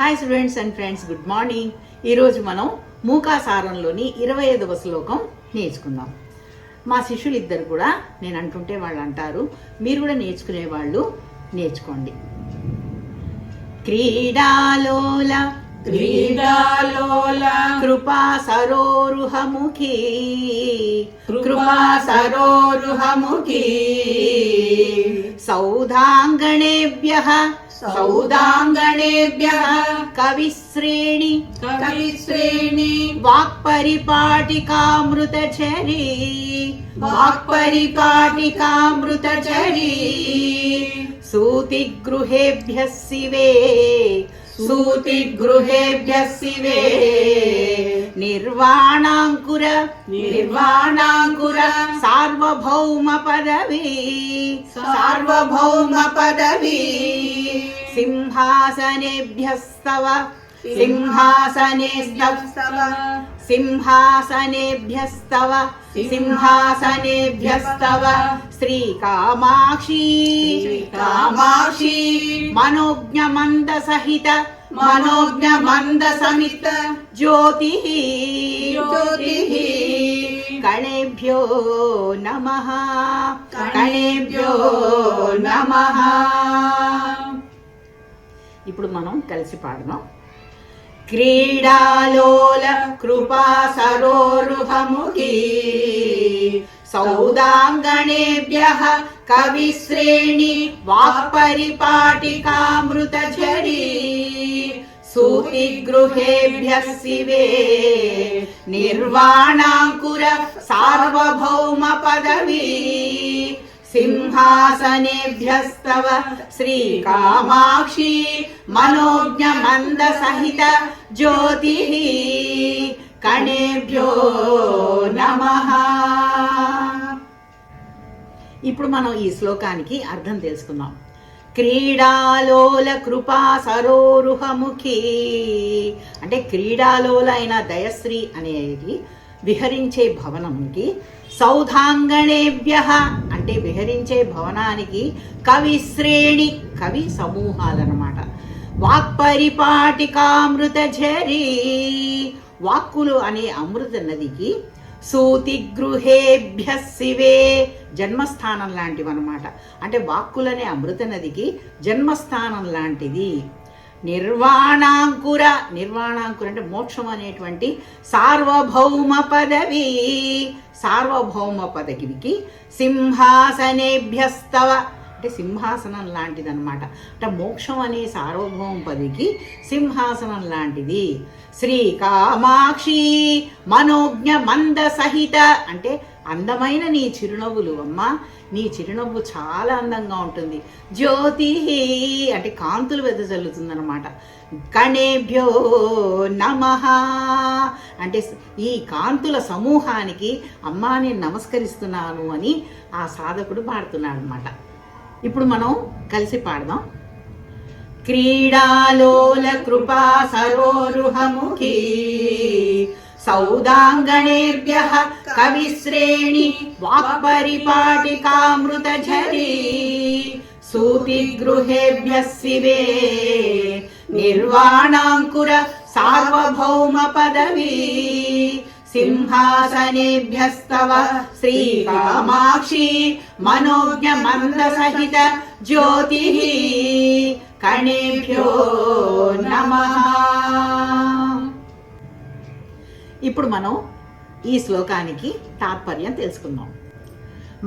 Hi students and friends, good morning. ఈరోజు మనం మూకాసారంలోని 25వ శ్లోకం నేర్చుకుందాం. మా శిష్యులు ఇద్దరు కూడా నేను అంటుంటే వాళ్ళు అంటారు, మీరు కూడా నేర్చుకునే వాళ్ళు నేర్చుకోండి. క్రీడాలోల క్రీడాలోల కృపా సరోరుహముఖీ కృపా సరోరుహముఖీ సౌధాంగణేభ్యః సౌదాంగణేభ్యః కవిశ్రేణి కవిశ్రేణి వాక్పరిపాటికామృతచరీ వాక్పరిపాటికామృతచరీ సూతిగృహేభ్యః శివే సూతిగృహేభ్యః శివే నిర్వాణాంకుర నిర్వాణాంకుర సార్వభౌమ పదవీ సార్వభౌమ పదవీ సింహాసనేభ్యస్తవ సింహాసనేస్తవ సింహాసనేభ్యస్తవ సింహాసనేభ్యస్తవ శ్రీకామాక్షీ కామాక్షి మనోజ్ఞమంద సహిత మనోజ్ఞ మంద సమిత జ్యోతి జ్యోతిః కణేభ్యో నమః కణేభ్యో నమః. ఇప్పుడు మనం కలిసి పాడదాం. క్రీడాలోల కృపా సరోరుహముఖీ సౌదాంగణేభ్యః కవిశ్రేణి వాక్పరిపాటికామృతచరీ సూతిగృహేభ్యః శివే నిర్వాణాంకుర సార్వభౌమ పదవీ సింహాసనేభ్యస్తవ శ్రీకామాక్షి మనోజ్ఞ మంద సహిత జ్యోతిః కణేభ్యో నమః. ఇప్పుడు మనం ఈ శ్లోకానికి అర్థం తెలుసుకుందాం. క్రీడాలోల కృపా సరోరుహముఖీ అంటే క్రీడాలోల అయిన దయశ్రీ అనేది విహరించే భవనంకి, సౌధాంగణేభ్యః అంటే విహరించే భవనానికి కవిశ్రేణి కవి సమూహాలన్నమాట, వాక్పరిపాటికామృతఝరీ వాక్కులు అనే అమృత నదికి, సూతిగృహేభ్యః శివే జన్మస్థానం లాంటివన్నమాట. అంటే వాక్కులనే అమృత నదికి జన్మస్థానం లాంటిది. నిర్వాణాంకుర నిర్వాణాంకుర అంటే మోక్షం అనేటువంటి సార్వభౌమ పదవి సార్వభౌమ పదవికి, సింహాసనేభ్యస్తవ అంటే సింహాసనం లాంటిదన్నమాట. అంటే మోక్షం అనే సార్వభౌమ పదవికి సింహాసనం లాంటిది. శ్రీకామాక్షి మనోజ్ఞ మంద సహిత అంటే అందమైన నీ చిరునవ్వులు అమ్మా, నీ చిరునవ్వు చాలా అందంగా ఉంటుంది. జ్యోతి అంటే కాంతులు వెదజల్లుతుందన్నమాట. కణేభ్యో నమః అంటే ఈ కాంతుల సమూహానికి అమ్మా నేను నమస్కరిస్తున్నాను అని ఆ సాధకుడు పాడుతున్నాడు అనమాట. ఇప్పుడు మనం కలిసి పాడదాం. క్రీడాలోల కృపా సరోరుహముఖీ సౌదాంగణేభ్యః కవిశ్రేణి వాక్పరిపాటికామృతఝరీ సూతిగృహేభ్యః శివే నిర్వాణాంకుర సార్వభౌమ పదవీ సింహాసనేభ్యస్తవ శ్రీకామాక్షి మనోజ్ఞ మంద సహిత జ్యోతిః కణేభ్యో నమః. ఇప్పుడు మనం ఈ శ్లోకానికి తాత్పర్యం తెలుసుకుందాం.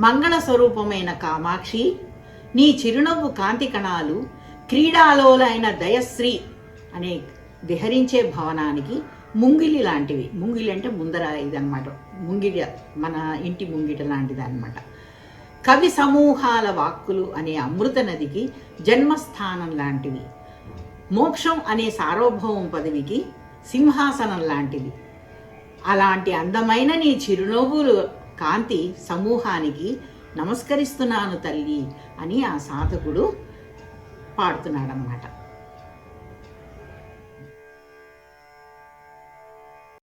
మంగళ స్వరూపమైన కామాక్షి, నీ చిరునవ్వు కాంతి కణాలు క్రీడాలోలైన దయశ్రీ అనే విహరించే భవనానికి ముంగిలి లాంటివి. ముంగిలి అంటే ముందర ఇదన్నమాట, ముంగిలి మన ఇంటి ముంగిట లాంటిది అన్నమాట. కవి సమూహాల వాక్కులు అనే అమృత నదికి జన్మస్థానం లాంటివి. మోక్షం అనే సార్వభౌమ పదవికి సింహాసనం లాంటిది. అలాంటి అందమైన నీ చిరునవ్వులు కాంతి సమూహానికి నమస్కరిస్తున్నాను తల్లి అని ఆ సాధకుడు పాడుతున్నాడనమాట.